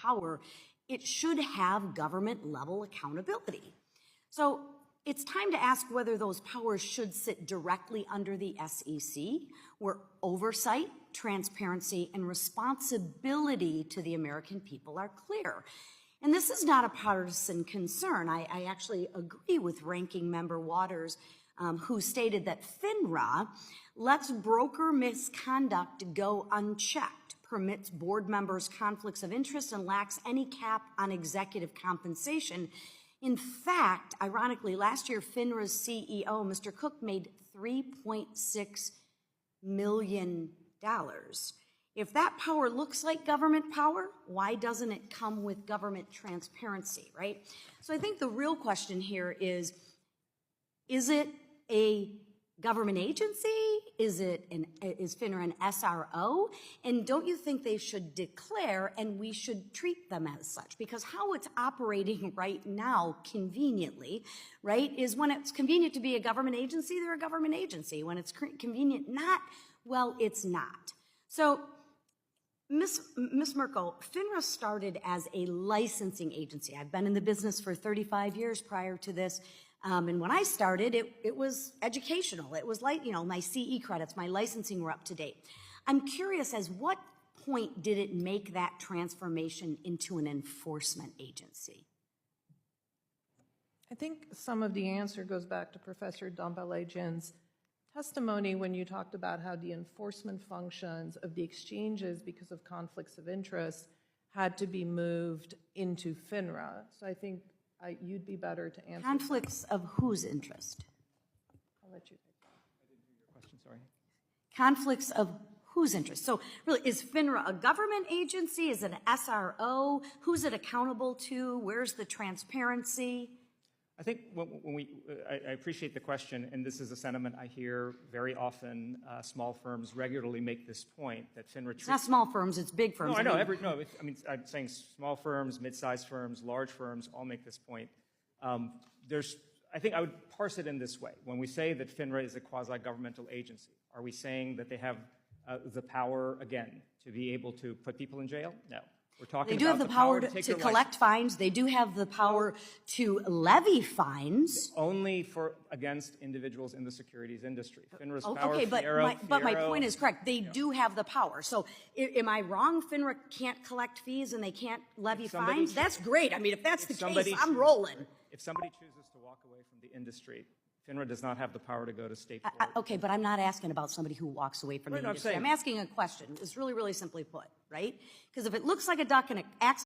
power, it should have government-level accountability. So it's time to ask whether those powers should sit directly under the SEC, where oversight, transparency, and responsibility to the American people are clear. And this is not a partisan concern. I actually agree with Ranking Member Waters, who stated that FINRA lets broker misconduct go unchecked, permits board members conflicts of interest, and lacks any cap on executive compensation. In fact, ironically, last year, FINRA's CEO, Mr. Cook, made $3.6 million. If that power looks like government power, why doesn't it come with government transparency, right? So I think the real question here is it a government agency? Is FINRA an SRO? And don't you think they should declare and we should treat them as such? Because how it's operating right now, conveniently, right, is when it's convenient to be a government agency, they're a government agency. When it's convenient not, well, it's not. So, Ms. Merkel, FINRA started as a licensing agency. I've been in the business for 35 years prior to this. And when I started, it was educational. It was like, my CE credits, my licensing were up to date. I'm curious, as what point did it make that transformation into an enforcement agency? I think some of the answer goes back to Professor Dambalajian's testimony when you talked about how the enforcement functions of the exchanges, because of conflicts of interest, had to be moved into FINRA. So I think you'd be better to answer. Conflicts of whose interest? I'll let you take that. I didn't hear your question, sorry. Conflicts of whose interest? So really, is FINRA a government agency? Is it an SRO? Who's it accountable to? Where's the transparency? I think I appreciate the question, and this is a sentiment I hear very often. Small firms regularly make this point that FINRA. It's not small firms; it's big firms. No, I know. I'm saying small firms, mid-sized firms, large firms all make this point. I think I would parse it in this way. When we say that FINRA is a quasi-governmental agency, are we saying that they have the power again to be able to put people in jail? No. We're talking they do about have the power to collect fines. They do have the power to levy fines. Only against individuals in the securities industry. FINRA's power, okay, but my point is correct. They do have the power. So am I wrong? FINRA can't collect fees and they can't levy fines? That's great. I mean, if that's the case, I'm rolling. If somebody chooses to walk away from the industry, FINRA does not have the power to go to state court. Okay, but I'm not asking about somebody who walks away from the industry. I'm asking a question. It's really, really simply put, right? Because if it looks like a duck and it acts